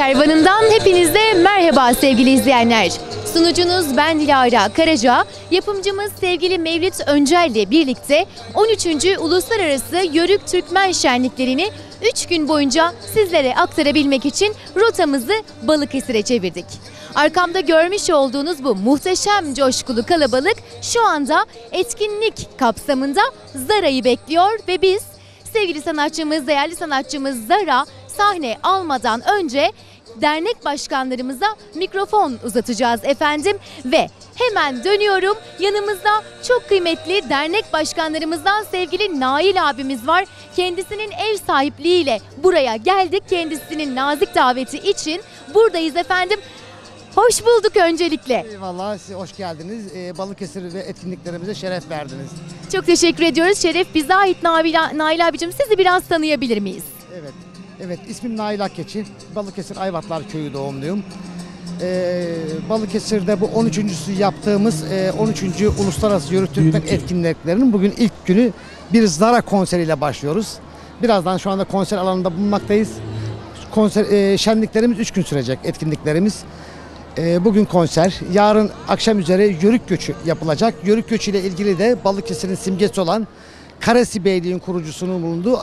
Kervanından hepinize merhaba sevgili izleyenler. Sunucunuz ben Dilara Karaca, yapımcımız sevgili Mevlüt Öncel ile birlikte 13. Uluslararası Yörük Türkmen Şenliklerini 3 gün boyunca sizlere aktarabilmek için rotamızı Balıkesir'e çevirdik. Arkamda görmüş olduğunuz bu muhteşem coşkulu kalabalık şu anda etkinlik kapsamında Zara'yı bekliyor ve biz sevgili sanatçımız, değerli sanatçımız Zara sahne almadan önce dernek başkanlarımıza mikrofon uzatacağız efendim ve hemen dönüyorum. Yanımızda çok kıymetli dernek başkanlarımızdan sevgili Nail abimiz var. Kendisinin ev sahipliğiyle buraya geldik. Kendisinin nazik daveti için buradayız efendim. Hoş bulduk öncelikle. Eyvallah, siz hoş geldiniz. Balıkesir ve etkinliklerimize şeref verdiniz. Çok teşekkür ediyoruz. Şeref bize ait. Nail abicim, sizi biraz tanıyabilir miyiz? Evet, ismim Nail Akkeçi. Balıkesir Ayvatlar Köyü doğumluyum. Balıkesir'de bu 13.sü yaptığımız 13. Uluslararası Yörük Türkmen etkinliklerinin bugün ilk günü bir Zara konseriyle başlıyoruz. Birazdan şu anda konser alanında bulunmaktayız. Şenliklerimiz 3 gün sürecek, etkinliklerimiz. Bugün konser, yarın akşam üzere Yörük Göçü yapılacak. Yörük Göçü ile ilgili de Balıkesir'in simgesi olan Karasi Beyliği'nin kurucusunun bulunduğu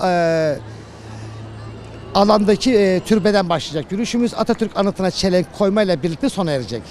alandaki türbeden başlayacak yürüyüşümüz. Atatürk anıtına çelenk koymayla birlikte sona erecek.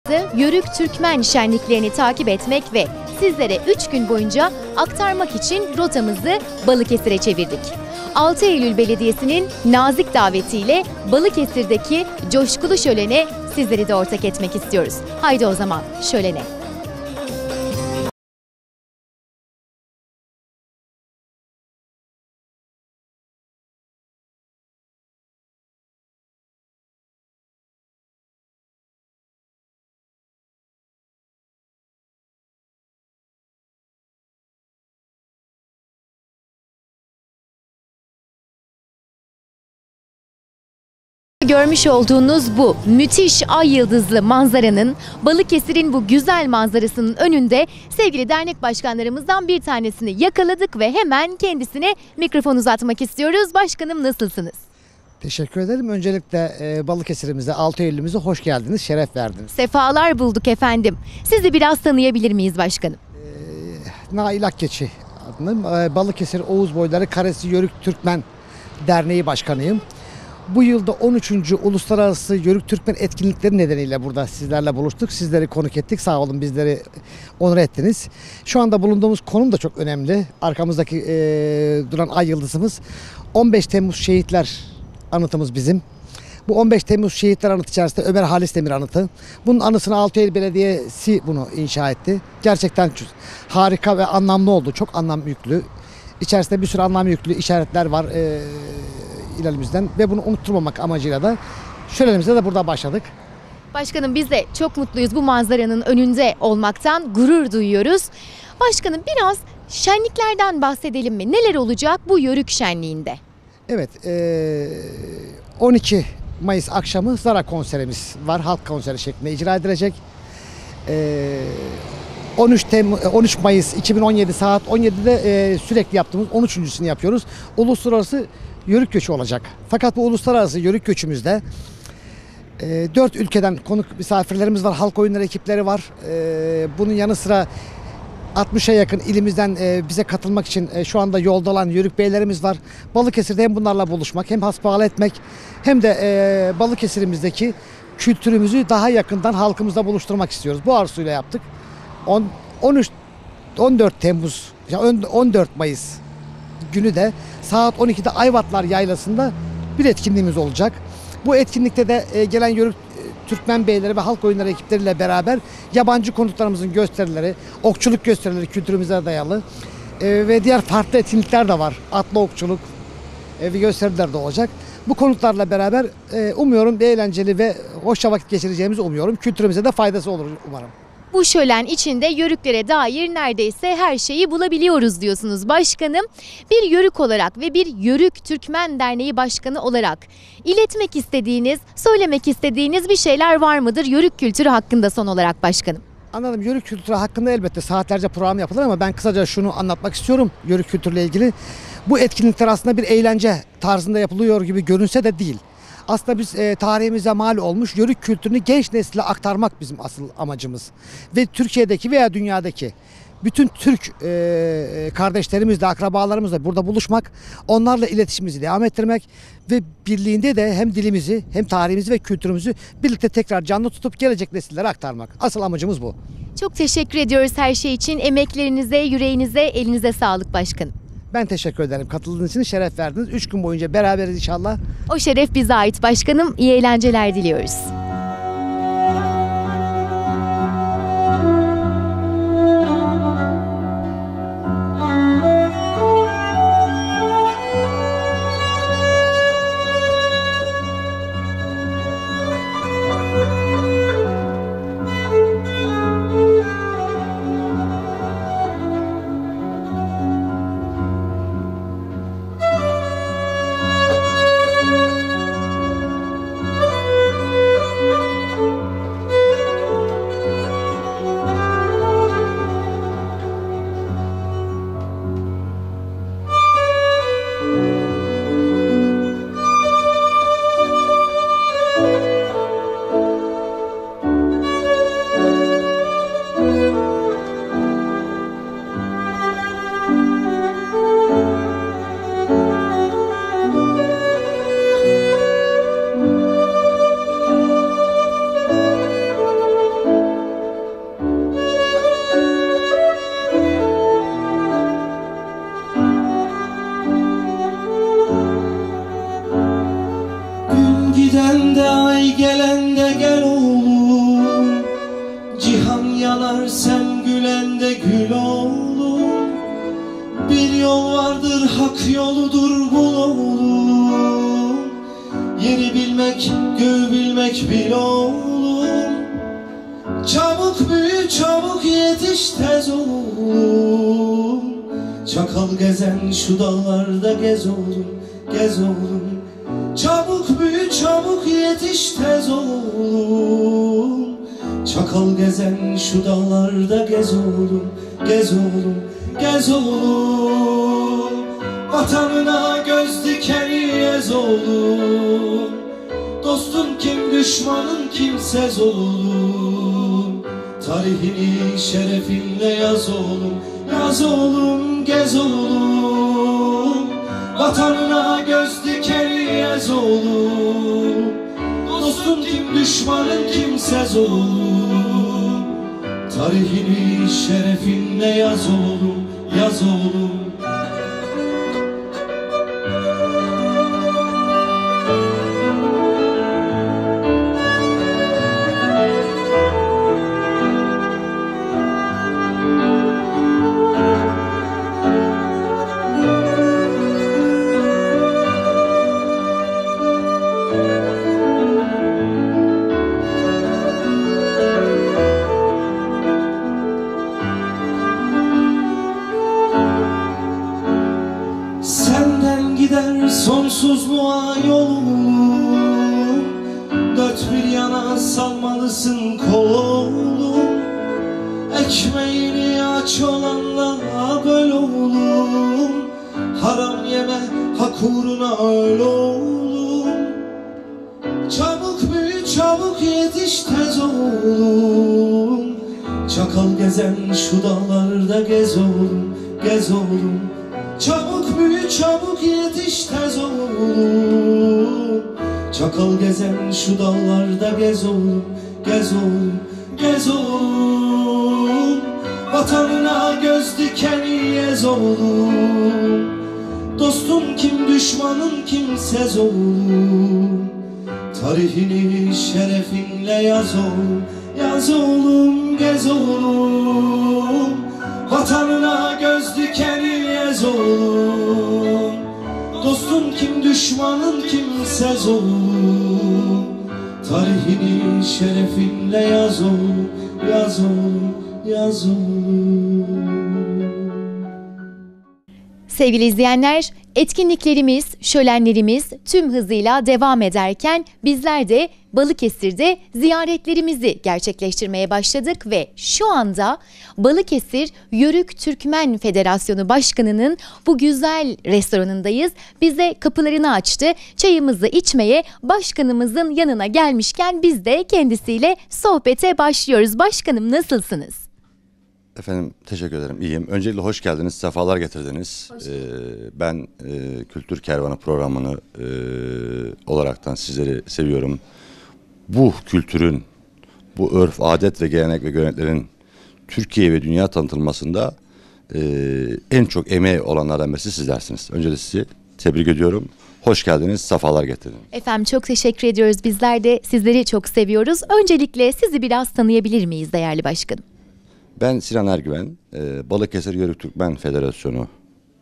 Uluslararası Yörük Türkmen şenliklerini takip etmek ve sizlere 3 gün boyunca aktarmak için rotamızı Balıkesir'e çevirdik. 6 Eylül Belediyesi'nin nazik davetiyle Balıkesir'deki coşkulu şölene sizleri de ortak etmek istiyoruz. Haydi o zaman şölene. Görmüş olduğunuz bu müthiş ay yıldızlı manzaranın, Balıkesir'in bu güzel manzarasının önünde sevgili dernek başkanlarımızdan bir tanesini yakaladık ve hemen kendisine mikrofon uzatmak istiyoruz. Başkanım, nasılsınız? Teşekkür ederim. Öncelikle Balıkesir'imize, 6 Eylül'ümüze hoş geldiniz, şeref verdiniz. Sefalar bulduk efendim. Sizi biraz tanıyabilir miyiz başkanım? Nail Akgeçi adlı Balıkesir Oğuz Boyları Karesi Yörük Türkmen Derneği Başkanıyım. Bu yılda 13. Uluslararası Yörük Türkmen etkinlikleri nedeniyle burada sizlerle buluştuk. Sizleri konuk ettik. Sağ olun, bizleri onur ettiniz. Şu anda bulunduğumuz konum da çok önemli. Arkamızdaki duran ay yıldızımız 15 Temmuz Şehitler Anıtımız bizim. Bu 15 Temmuz Şehitler Anıtı içerisinde Ömer Halis Demir Anıtı. Bunun anısını Altıyel Belediyesi bunu inşa etti. Gerçekten harika ve anlamlı oldu. Çok anlam yüklü. İçerisinde bir sürü anlam yüklü işaretler var ilerimizden ve bunu unutturmamak amacıyla da şölenimize de burada başladık. Başkanım, biz de çok mutluyuz bu manzaranın önünde olmaktan, gurur duyuyoruz. Başkanım, biraz şenliklerden bahsedelim mi? Neler olacak bu Yörük şenliğinde? Evet, 12 Mayıs akşamı Zara konserimiz var. Halk konseri şeklinde icra edilecek. 13 Mayıs 2017 saat 17'de sürekli yaptığımız 13.sünü yapıyoruz. Uluslararası Yörük göçü olacak. Fakat bu uluslararası yörük göçümüzde 4 ülkeden konuk misafirlerimiz var. Halk oyunları ekipleri var. Bunun yanı sıra 60'a yakın ilimizden bize katılmak için şu anda yolda olan yörük beylerimiz var. Balıkesir'de hem bunlarla buluşmak, hem hasbihal etmek, hem de Balıkesir'imizdeki kültürümüzü daha yakından halkımızla buluşturmak istiyoruz. Bu arzuyla yaptık. 14 Temmuz, 14 Mayıs günü de saat 12'de Ayvatlar Yaylası'nda bir etkinliğimiz olacak. Bu etkinlikte de gelen Yörük Türkmen beyleri ve halk oyunları ekipleriyle beraber yabancı konuklarımızın gösterileri, okçuluk gösterileri kültürümüze dayalı ve diğer farklı etkinlikler de var. Atlı okçuluk ve gösteriler de olacak. Bu konuklarla beraber umuyorum eğlenceli ve hoşça vakit geçireceğimizi umuyorum. Kültürümüze de faydası olur umarım. Bu şölen içinde yörüklere dair neredeyse her şeyi bulabiliyoruz diyorsunuz başkanım. Bir yörük olarak ve bir Yörük Türkmen Derneği Başkanı olarak iletmek istediğiniz, söylemek istediğiniz bir şeyler var mıdır yörük kültürü hakkında son olarak başkanım? Anladım. Yörük kültürü hakkında elbette saatlerce program yapılır ama ben kısaca şunu anlatmak istiyorum yörük kültürüyle ilgili. Bu etkinlikler aslında bir eğlence tarzında yapılıyor gibi görünse de değil. Aslında biz tarihimize mal olmuş yörük kültürünü genç nesile aktarmak bizim asıl amacımız. Ve Türkiye'deki veya dünyadaki bütün Türk kardeşlerimizle, akrabalarımızla burada buluşmak, onlarla iletişimimizi devam ettirmek ve birliğinde de hem dilimizi, hem tarihimizi ve kültürümüzü birlikte tekrar canlı tutup gelecek nesillere aktarmak. Asıl amacımız bu. Çok teşekkür ediyoruz her şey için. Emeklerinize, yüreğinize, elinize sağlık başkanım. Ben teşekkür ederim. Katıldığınız için şeref verdiniz. 3 gün boyunca beraberiz inşallah. O şeref bize ait başkanım. İyi eğlenceler diliyoruz. gülersen gülen de gül oğlum. Bir yol vardır hak yoludur bul oğlum. Yeri bilmek göğü bilmek bil oğlum. Çabuk büyü çabuk yetiş tez oğlum. Çakal gezen şu dağlarda gez oğlum, gez oğlum. Çabuk büyü çabuk yetiş tez oğlum. Çakal gezen şu dağlarda gez oğlum, gez oğlum, gez oğlum. Vatanına göz dikeni ez oğlum. Dostun kim düşmanın kimsez oğlum. Tarihini şerefinle yaz oğlum, yaz oğlum, gez oğlum. Vatanına göz dikeni ez oğlum. Dostun kim düşmanın kimsez oğlum. Tarihini şerefinle yaz oğlum, yaz oğlum. Senden gider sonsuz muğa yolum. Dört bir yana salmalısın kolum. Ekmeğini aç olanla böl oğlum. Haram yeme hak uğruna öl oğlum. Çabuk büyü çabuk yetiş tez oğlum. Çakal gezen şu dağlarda gez oğlum, gez oğlum. Çabuk büyü çabuk yetiş tez oğlum. Çakal gezen şu dağlarda gez oğlum, gez oğlum, gez oğlum. Vatanına göz dikeni ez oğlum. Dostun kim düşmanın kimsez oğlum. Tarihini şerefinle yaz oğlum, yaz oğlum, gez oğlum. Vatanına göz dikeni ez oğlum. Dostun kim düşmanın kimsez oğlum. Tarihini şerefinle yaz oğlum, yaz oğlum, yaz oğlum. Sevgili izleyenler, etkinliklerimiz, şölenlerimiz tüm hızıyla devam ederken bizler de Balıkesir'de ziyaretlerimizi gerçekleştirmeye başladık ve şu anda Balıkesir Yörük Türkmen Federasyonu Başkanı'nın bu güzel restoranındayız. Bize kapılarını açtı. Çayımızı içmeye başkanımızın yanına gelmişken biz de kendisiyle sohbete başlıyoruz. Başkanım, nasılsınız? Efendim teşekkür ederim. İyiyim. Öncelikle hoş geldiniz. Sefalar getirdiniz. Ben Kültür Kervanı programını olaraktan sizleri seviyorum. Bu kültürün, bu örf, adet ve gelenek ve göreneklerin Türkiye ve dünya tanıtılmasında en çok emeği olanlardan birisi sizlersiniz. Öncelikle sizi tebrik ediyorum. Hoş geldiniz, sefalar getirdiniz. Efendim çok teşekkür ediyoruz. Bizler de sizleri çok seviyoruz. Öncelikle sizi biraz tanıyabilir miyiz değerli başkanım? Ben Sinan Ergüven, Balıkesir Yörük Türkmen Federasyonu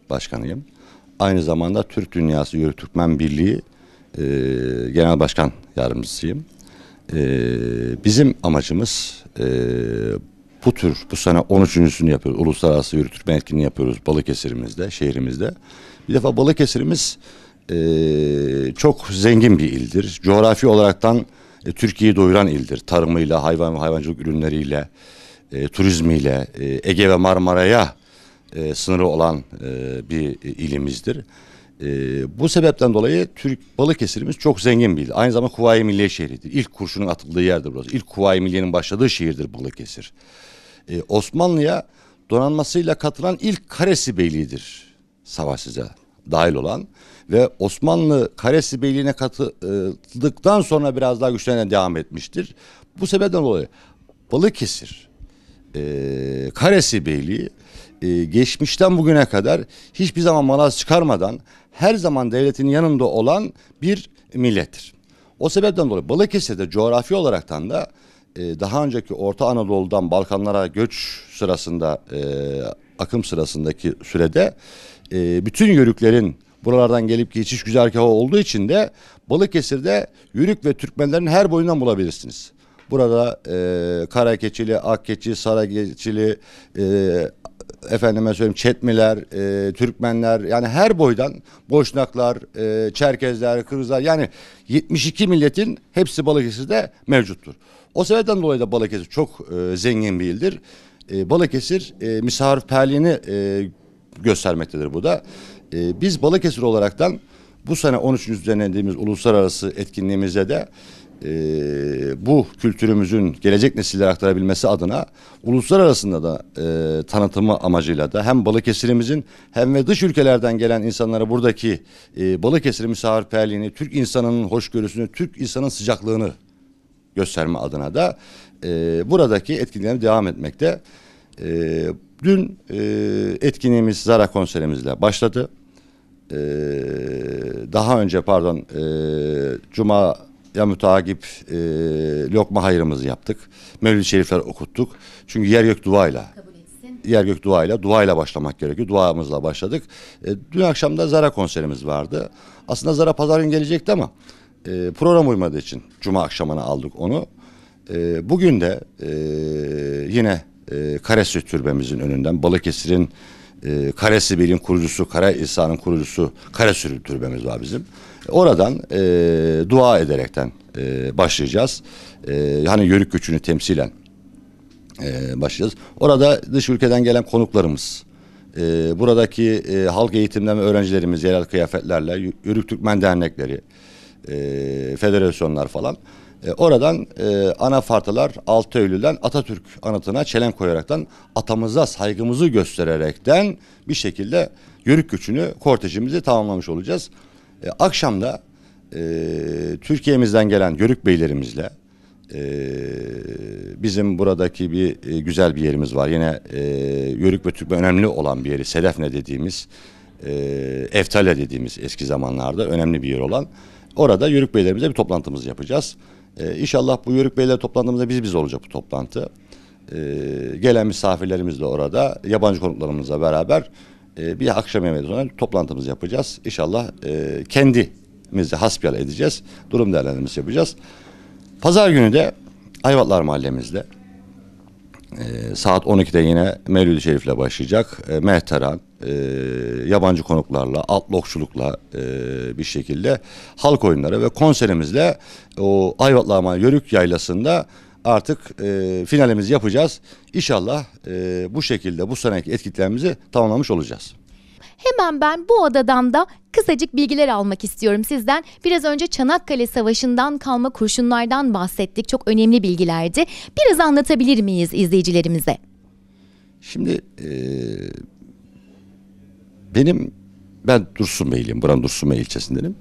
Başkanıyım. Aynı zamanda Türk Dünyası Yörük Türkmen Birliği Genel Başkan Yardımcısıyım. Bizim amacımız bu sene 13.sünü yapıyoruz. Uluslararası Yörük Türkmen etkinliği yapıyoruz Balıkesir'imizde, şehrimizde. Bir defa Balıkesir'imiz çok zengin bir ildir. Coğrafi olaraktan Türkiye'yi doyuran ildir. Tarımıyla, hayvan ve hayvancılık ürünleriyle, turizmiyle, Ege ve Marmara'ya sınırı olan bir ilimizdir. Bu sebepten dolayı Balıkesir'imiz çok zengin bir il. Aynı zamanda Kuvayi Milliye şehridir. İlk kurşunun atıldığı yerdir burası. İlk Kuvayi Milliye'nin başladığı şehirdir Balıkesir. Osmanlı'ya donanmasıyla katılan ilk Karesi Beyliği'dir. Savaşsıza dahil olan ve Osmanlı Karesi Beyliği'ne katıldıktan sonra biraz daha güçlerine devam etmiştir. Bu sebepten dolayı Balıkesir Karesi Beyliği geçmişten bugüne kadar hiçbir zaman malaz çıkarmadan her zaman devletin yanında olan bir millettir. O sebepten dolayı Balıkesir'de coğrafi olaraktan da daha önceki Orta Anadolu'dan Balkanlara göç sırasında, akım sırasındaki sürede bütün yörüklerin buralardan gelip geçiş güzergahı olduğu için de Balıkesir'de Yörük ve Türkmenlerin her boyundan bulabilirsiniz. Burada Karakeçili, Akkeçi, Sarageçili, efendime söyleyeyim Çetmiler, Türkmenler, yani her boydan Boşnaklar, Çerkezler, Kırgızlar, yani 72 milletin hepsi Balıkesir'de mevcuttur. O sebepten dolayı da Balıkesir çok zengin bir ildir. Balıkesir misafirperliğini göstermektedir bu da. Biz Balıkesir olaraktan bu sene 13. düzenlediğimiz uluslararası etkinliğimizde de bu kültürümüzün gelecek nesillere aktarabilmesi adına uluslararasında da tanıtımı amacıyla da hem Balıkesir'imizin hem ve dış ülkelerden gelen insanlara buradaki Balıkesir misafirperliğini, Türk insanının hoşgörüsünü, Türk insanın sıcaklığını gösterme adına da buradaki etkinliklerine devam etmekte. Dün etkinliğimiz Zara konserimizle başladı. Daha önce Cuma'ya müteakip lokma hayırımızı yaptık. Mevlid-i Şerifler okuttuk. Çünkü yer gök duayla başlamak gerekiyor. Duamızla başladık. Dün akşam da Zara konserimiz vardı. Aslında Zara pazar günü gelecekti ama program uymadığı için Cuma akşamına aldık onu. Bugün de yine Karesi Türbemizin önünden Balıkesir'in Karesi Bey'in kurucusu, Kara İsa'nın kurucusu Karesi Türbemiz var bizim. Oradan dua ederekten başlayacağız. Hani Yörük göçünü temsilen başlayacağız. Orada dış ülkeden gelen konuklarımız, buradaki halk eğitimden ve öğrencilerimiz yerel kıyafetlerle, Yörük Türkmen dernekleri, federasyonlar falan. Oradan anafartalar 6 Eylül'den Atatürk anıtına çelenk koyaraktan atamıza saygımızı göstererekten bir şekilde Yörük göçünü, kortejimizi tamamlamış olacağız. Akşamda Türkiye'mizden gelen Yörük beylerimizle bizim buradaki bir güzel bir yerimiz var. Yine Yörük ve Türkmen önemli olan bir yeri, Sedefne dediğimiz, Eftalya dediğimiz eski zamanlarda önemli bir yer olan. Orada Yörük beylerimizle bir toplantımızı yapacağız. İnşallah bu Yörük beyler toplantımızda biz olacak bu toplantı. Gelen misafirlerimiz de orada, yabancı konuklarımızla beraber bir akşam yemeği sonra toplantımızı yapacağız. İnşallah kendimizi hasbihal edeceğiz. Durum değerlendirmesi yapacağız. Pazar günü de Ayvatlar Mahallemizde saat 12'de yine Mevlid-i Şerif'le başlayacak. Mehteran, yabancı konuklarla, altlı okçulukla bir şekilde halk oyunları ve konserimizle o Ayvatlar Mahalle Yörük Yaylası'nda artık finalimizi yapacağız. İnşallah bu şekilde bu seneki etkinliklerimizi tamamlamış olacağız. Hemen ben bu odadan da kısacık bilgiler almak istiyorum sizden. Biraz önce Çanakkale Savaşı'ndan kalma kurşunlardan bahsettik. Çok önemli bilgilerdi. Biraz anlatabilir miyiz izleyicilerimize? Şimdi ben Dursunbeyliyim. Buranın Dursunbey ilçesindenim.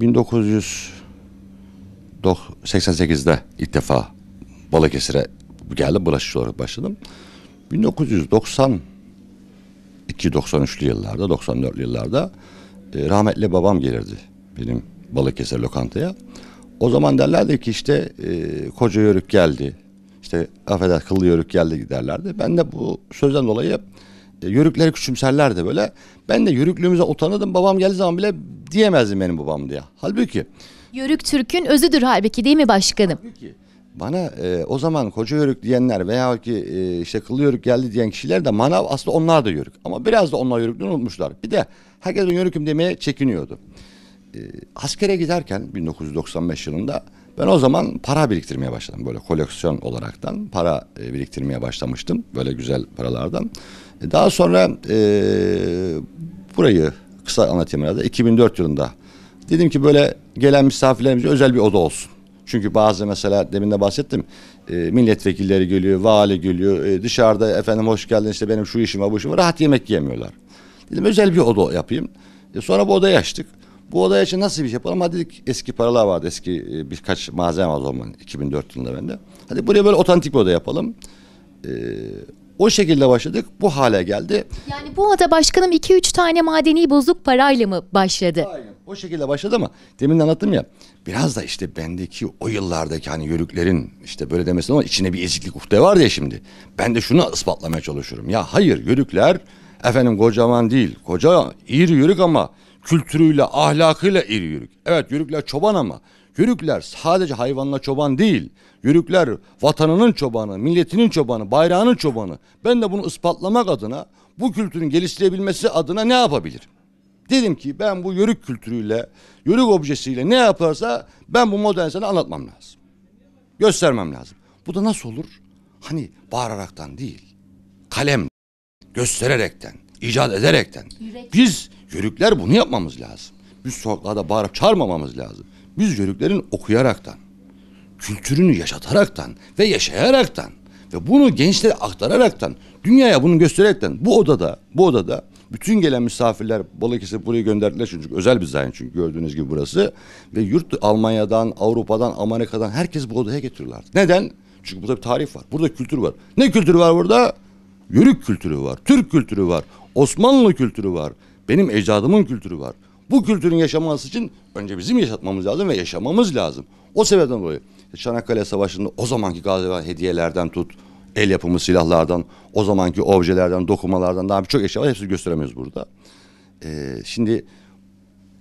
1988'de ilk defa Balıkesir'e geldim. Bulaşıcı olarak başladım. 1992-93'lü yıllarda, 94'lü yıllarda rahmetli babam gelirdi benim Balıkesir lokantaya. O zaman derlerdi ki işte koca yörük geldi, işte affeder kıllı yörük geldi derlerdi. Ben de bu sözden dolayı yörükleri küçümserlerdi böyle. Ben de yörüklüğümüze utanırdım. Babam geldiği zaman bile diyemezdim benim babam diye. Halbuki Yörük Türk'ün özüdür halbuki, değil mi başkanım? Halbuki bana o zaman koca yörük diyenler veya ki işte kıllı yörük geldi diyen kişiler de manav aslında onlar da yörük. Ama biraz da onlar yörüklüğünü unutmuşlar. Bir de herkes yörüküm demeye çekiniyordu. Askere giderken 1995 yılında ben o zaman para biriktirmeye başladım. Böyle koleksiyon olaraktan para biriktirmeye başlamıştım. Böyle güzel paralardan. Daha sonra burayı kısa anlatayım herhalde. 2004 yılında dedim ki böyle gelen misafirlerimize özel bir oda olsun. Çünkü bazı mesela demin de bahsettim, milletvekilleri geliyor, vali geliyor, dışarıda efendim hoş geldin işte benim şu işim var bu işim var, rahat yemek yiyemiyorlar. Dedim özel bir oda yapayım. Sonra bu odayı açtık. Bu odaya için nasıl bir şey yapalım? Hadi dedik eski paralar vardı, eski birkaç malzeme var o zaman 2004 yılında bende. Hadi buraya böyle otantik bir oda yapalım. O şekilde başladık, bu hale geldi. Yani bu oda başkanım 2-3 tane madeni bozuk parayla mı başladı? Aynen. O şekilde başladı ama demin de anlattım ya, biraz da işte bendeki o yıllardaki hani yörüklerin işte böyle demesi ama içine bir eziklik ukde var ya şimdi. Ben de şunu ispatlamaya çalışıyorum. Ya hayır, yörükler efendim kocaman değil. Koca iri yörük ama kültürüyle, ahlakıyla iri yörük. Evet, yörükler çoban ama yörükler sadece hayvanla çoban değil. Yörükler vatanının çobanı, milletinin çobanı, bayrağının çobanı. Ben de bunu ispatlamak adına, bu kültürün geliştirebilmesi adına ne yapabilirim? Dedim ki ben bu yörük kültürüyle, yörük objesiyle ne yaparsa ben bu modern sana anlatmam lazım. Göstermem lazım. Bu da nasıl olur? Hani bağıraraktan değil, kalem, göstererekten, icat ederekten. Biz yörükler bunu yapmamız lazım. Biz sokaklarda bağırıp çağırmamamız lazım. Biz yörüklerin okuyaraktan, kültürünü yaşataraktan ve yaşayaraktan ve bunu gençlere aktararaktan, dünyaya bunu göstererekten bu odada bütün gelen misafirler Balıkesir buraya gönderdiler çünkü özel bir zayin, çünkü gördüğünüz gibi burası ve Almanya'dan, Avrupa'dan, Amerika'dan herkes bu odaya getiriyorlardı. Neden? Çünkü burada bir tarih var. Burada kültür var. Ne kültürü var burada? Yörük kültürü var. Türk kültürü var. Osmanlı kültürü var. Benim ecdadımın kültürü var. Bu kültürün yaşaması için önce bizim yaşatmamız lazım ve yaşamamız lazım. O sebepten dolayı Çanakkale Savaşı'nda o zamanki gaziler hediyelerden tut, el yapımı silahlardan, o zamanki objelerden, dokumalardan daha birçok eşya var. Hepsini gösteremiyoruz burada. Şimdi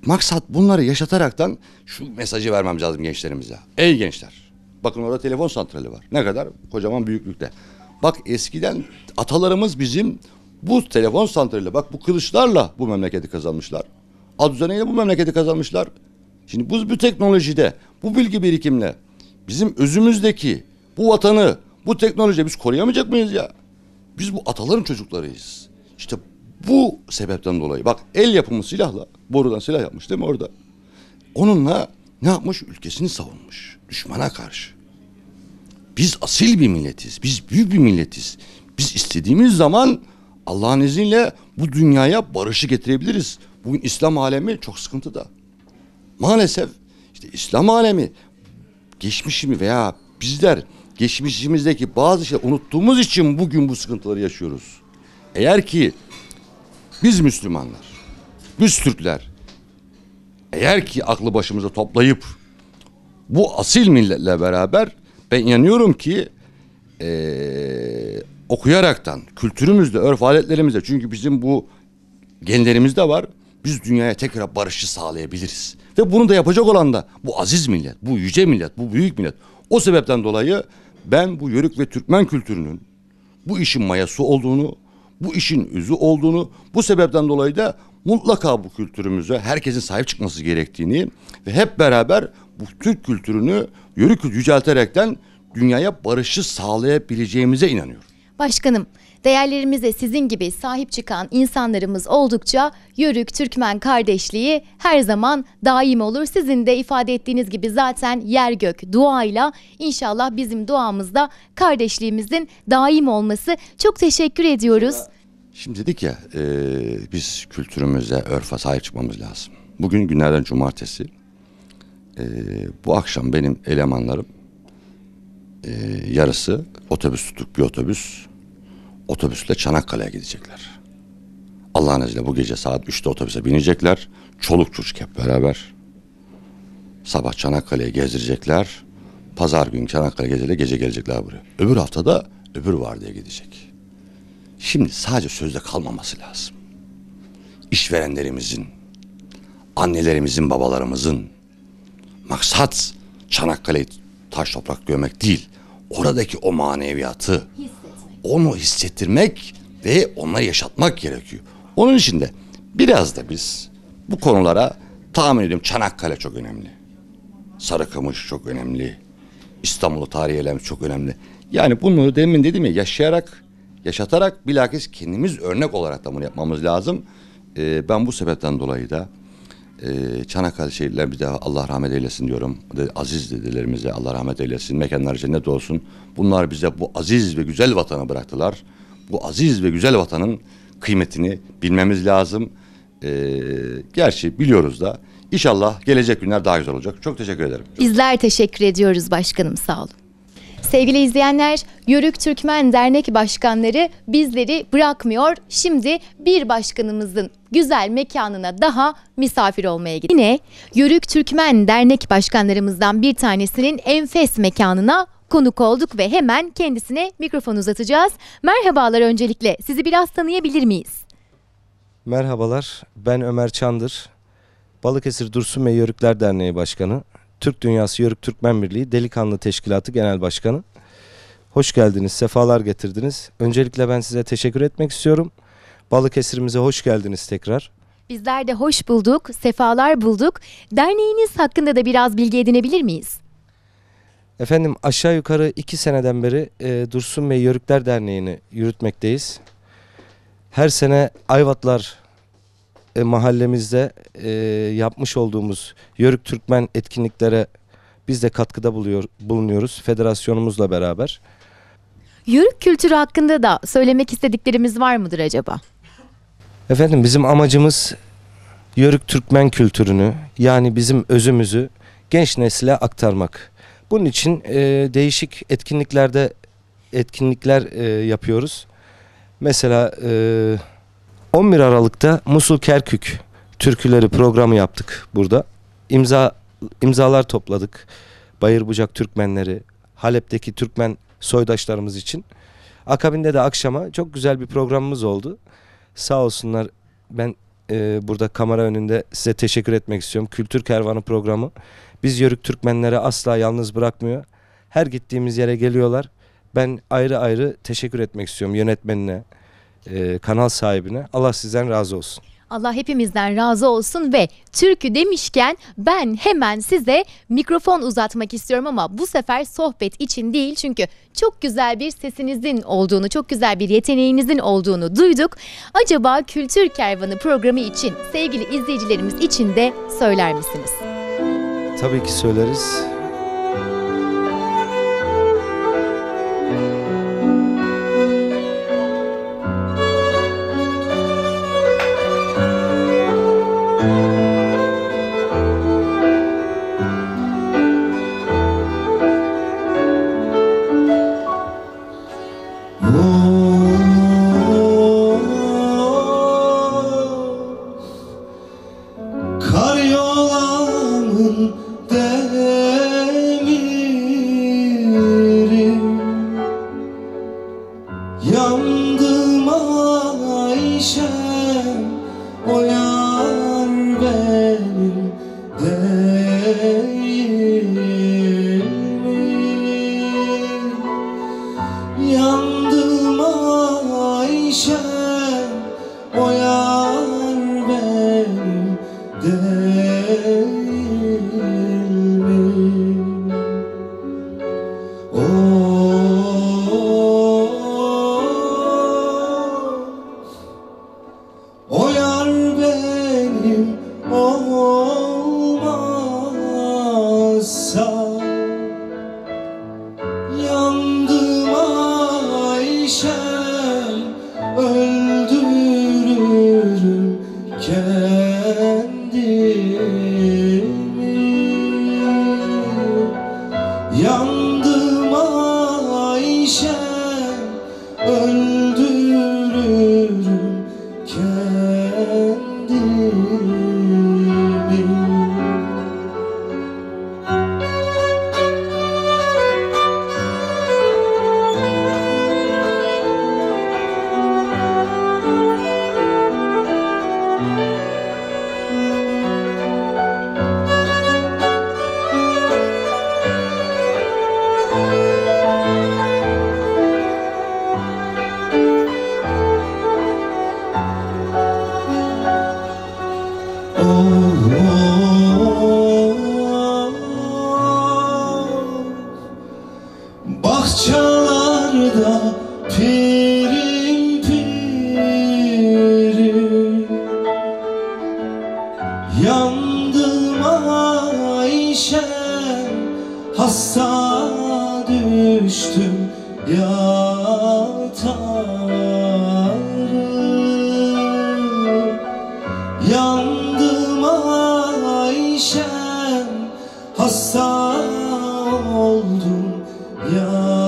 maksat bunları yaşataraktan şu mesajı vermem lazım gençlerimize. Ey gençler, bakın orada telefon santrali var. Ne kadar? Kocaman büyüklükte. Bak eskiden atalarımız bizim bu telefon santraliyle, bak bu kılıçlarla bu memleketi kazanmışlar. Ad üzeriyle bu memleketi kazanmışlar. Şimdi bu teknolojide, bu bilgi birikimle bizim özümüzdeki bu vatanı, bu teknolojiyi biz koruyamayacak mıyız ya? Biz bu ataların çocuklarıyız. İşte bu sebepten dolayı bak el yapımı silahla, borudan silah yapmış değil mi orada? Onunla ne yapmış? Ülkesini savunmuş düşmana karşı. Biz asil bir milletiz. Biz büyük bir milletiz. Biz istediğimiz zaman Allah'ın izniyle bu dünyaya barışı getirebiliriz. Bugün İslam alemi çok sıkıntıda. Maalesef işte İslam alemi geçmişimi veya bizler geçmişimizdeki bazı şeyleri unuttuğumuz için bugün bu sıkıntıları yaşıyoruz. Eğer ki biz Müslümanlar, biz Türkler eğer ki aklı başımıza toplayıp bu asil milletle beraber ben inanıyorum ki okuyaraktan, kültürümüzle, örf aletlerimizle, çünkü bizim bu genlerimizde var, biz dünyaya tekrar barışı sağlayabiliriz. Ve bunu da yapacak olan da bu aziz millet, bu yüce millet, bu büyük millet. O sebepten dolayı ben bu Yörük ve Türkmen kültürünün bu işin mayası olduğunu, bu işin özü olduğunu, bu sebepten dolayı da mutlaka bu kültürümüze herkesin sahip çıkması gerektiğini ve hep beraber bu Türk kültürünü, Yörük kültürünü yücelterekten dünyaya barışı sağlayabileceğimize inanıyorum. Başkanım, değerlerimize sizin gibi sahip çıkan insanlarımız oldukça Yörük Türkmen kardeşliği her zaman daim olur. Sizin de ifade ettiğiniz gibi zaten yer gök duayla inşallah bizim duamızda kardeşliğimizin daim olması. Çok teşekkür ediyoruz. Şimdi dedik ya biz kültürümüze, örfe sahip çıkmamız lazım. Bugün günlerden cumartesi. Bu akşam benim elemanlarım yarısı otobüs tutup bir otobüsle Çanakkale'ye gidecekler. Allah'ın izniyle bu gece saat 3'te otobüse binecekler. Çoluk çocuk hep beraber. Sabah Çanakkale'ye gezdirecekler. Pazar günü Çanakkale geceyle gece gelecekler buraya. Öbür haftada öbür vardiyaya gidecek. Şimdi sadece sözde kalmaması lazım. İşverenlerimizin, annelerimizin, babalarımızın maksat Çanakkale'yi taş toprak görmek değil. Oradaki o maneviyatı, onu hissettirmek ve onları yaşatmak gerekiyor. Onun için de biraz da biz bu konulara tahmin ediyorum Çanakkale çok önemli. Sarıkamış çok önemli. İstanbul'u tarihi yerlerimiz çok önemli. Yani bunu demin dedim ya yaşayarak, yaşatarak bilakis kendimiz örnek olarak da bunu yapmamız lazım. Ben bu sebepten dolayı da Çanakkale şehitlerimize Allah rahmet eylesin diyorum. Aziz dedelerimize Allah rahmet eylesin. Mekanları cennet olsun. Bunlar bize bu aziz ve güzel vatanı bıraktılar. Bu aziz ve güzel vatanın kıymetini bilmemiz lazım. Gerçi biliyoruz da. İnşallah gelecek günler daha güzel olacak. Çok teşekkür ederim. Bizler teşekkür ediyoruz başkanım, sağ olun. Sevgili izleyenler, Yörük Türkmen Dernek Başkanları bizleri bırakmıyor. Şimdi bir başkanımızın güzel mekanına daha misafir olmaya gidiyor. Yine Yörük Türkmen Dernek Başkanlarımızdan bir tanesinin enfes mekanına konuk olduk ve hemen kendisine mikrofon uzatacağız. Merhabalar, öncelikle sizi biraz tanıyabilir miyiz? Merhabalar, ben Ömer Çandır. Balıkesir Dursun Bey Yörükler Derneği Başkanı, Türk Dünyası Yörük Türkmen Birliği Delikanlı Teşkilatı Genel Başkanı. Hoş geldiniz, sefalar getirdiniz. Öncelikle ben size teşekkür etmek istiyorum. Balıkesir'imize hoş geldiniz tekrar. Bizler de hoş bulduk, sefalar bulduk. Derneğiniz hakkında da biraz bilgi edinebilir miyiz? Efendim, aşağı yukarı 2 seneden beri Dursun Bey Yörükler Derneği'ni yürütmekteyiz. Her sene Ayvatlar mahallemizde yapmış olduğumuz Yörük Türkmen etkinliklere biz de katkıda bulunuyoruz federasyonumuzla beraber. Yörük kültürü hakkında da söylemek istediklerimiz var mıdır acaba? Efendim, bizim amacımız Yörük Türkmen kültürünü, yani bizim özümüzü genç nesile aktarmak. Bunun için değişik etkinlikler yapıyoruz. Mesela 11 Aralık'ta Musul Kerkük türküleri programı yaptık burada. İmzalar topladık. Bayırbucak Türkmenleri, Halep'teki Türkmen soydaşlarımız için. Akabinde de akşama çok güzel bir programımız oldu. Sağ olsunlar, ben burada kamera önünde size teşekkür etmek istiyorum. Kültür Kervanı programı biz Yörük Türkmenleri asla yalnız bırakmıyor. Her gittiğimiz yere geliyorlar. Ben ayrı ayrı teşekkür etmek istiyorum yönetmenine, kanal sahibine. Allah sizden razı olsun. Allah hepimizden razı olsun ve türkü demişken ben hemen size mikrofon uzatmak istiyorum ama bu sefer sohbet için değil, çünkü çok güzel bir sesinizin olduğunu, çok güzel bir yeteneğinizin olduğunu duyduk. Acaba Kültür Kervanı programı için, sevgili izleyicilerimiz için de söyler misiniz? Tabii ki söyleriz. Karyolamın demiri yandım Ayşem, o yar benim değil mi? Yandım Ayşem, o yar benim değil mi? O yar benim olmazsa yandım Ayşem, öldürürüm kendimi. Yandım Ayşem, öldürürüm kendimi. Bahçelerde pirim pirim yandım Ayşem, hasta düştüm yatarım. Yandım Ayşem, hasta oldum ya.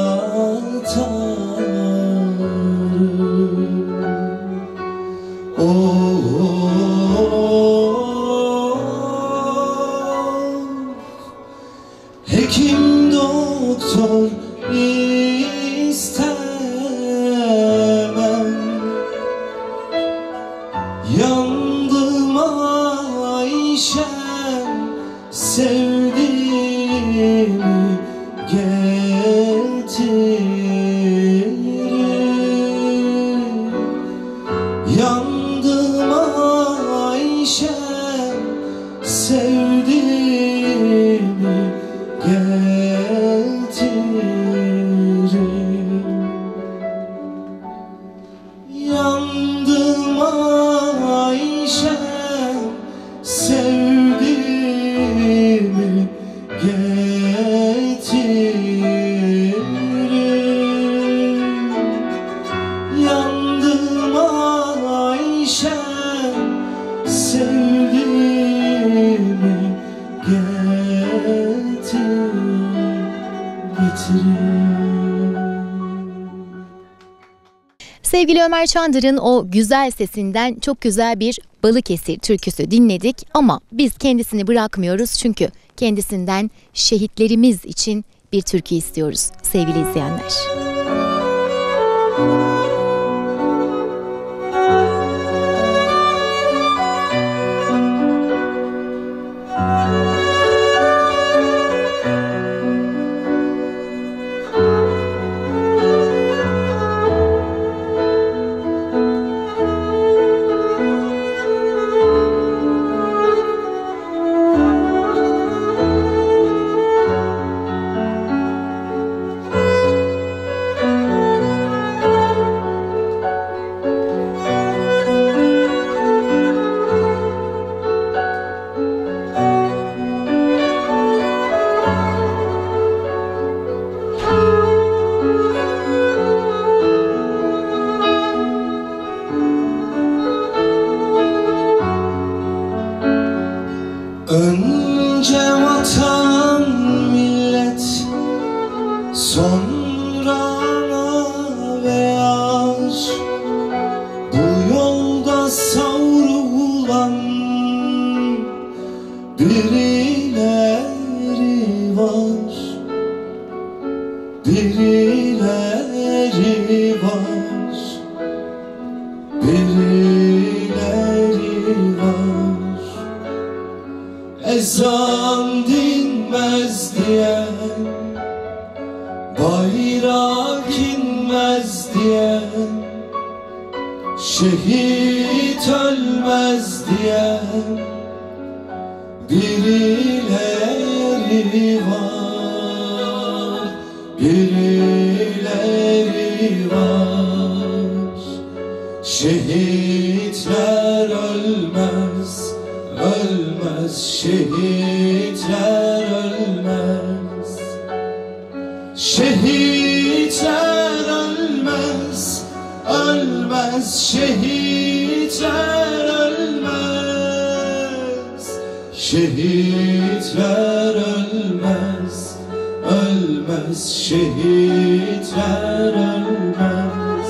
Sevgili Ömer Çandır'ın o güzel sesinden çok güzel bir Balıkesir türküsü dinledik ama biz kendisini bırakmıyoruz çünkü kendisinden şehitlerimiz için bir türkü istiyoruz sevgili izleyenler. Önce vatan millet, sonra ana ve aşk. Bu yolda savrulan birileri var, birileri var, birileri var. Ezan dinmez diyen, bayrak inmez diyen, şehit ölmez diyen birileri var, birileri var. Şehitler ölmez, ölmez, şehitler ölmez. Şehitler ölmez, ölmez, şehitler ölmez. Şehitler ölmez, ölmez, şehitler ölmez.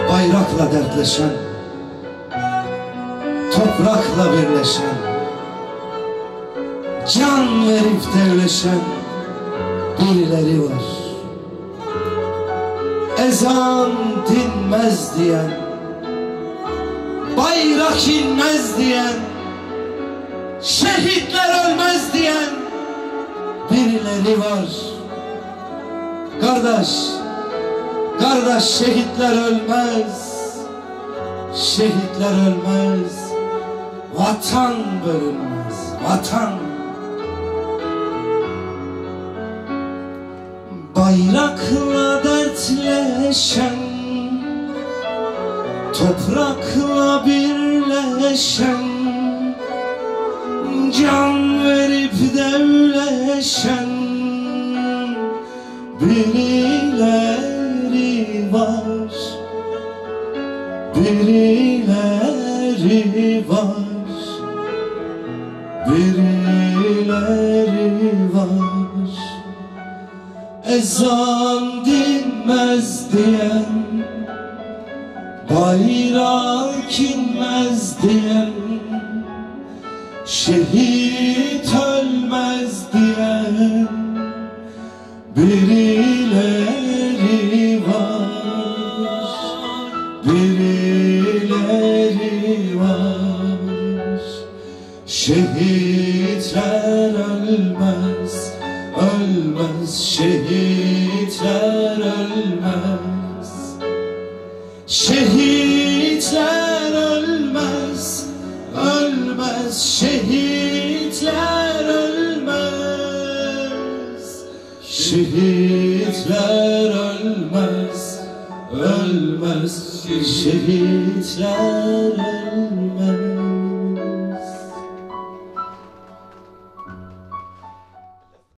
Bayrakla dertleşen, toprakla birleşen, can verip devleşen birileri var. Ezan dinmez diyen, bayrak inmez diyen, şehitler ölmez diyen birileri var. Kardeş, kardeş, şehitler ölmez, şehitler ölmez, vatan bölünmez, vatan. Bayrakla dertleşen, toprakla birleşen, can verip devleşen birileri var, birileri var, birileri var. Ezan dinmez diyen, bayrak inmez diyen, şehit ölmez diyen birileri var, birileri var. Şehitler ölmez, ölmez, şehitler ölmez. Şehitler ölmez, ölmez, şehitler ölmez. Şehitler ölmez, ölmez, şehitler ölmez.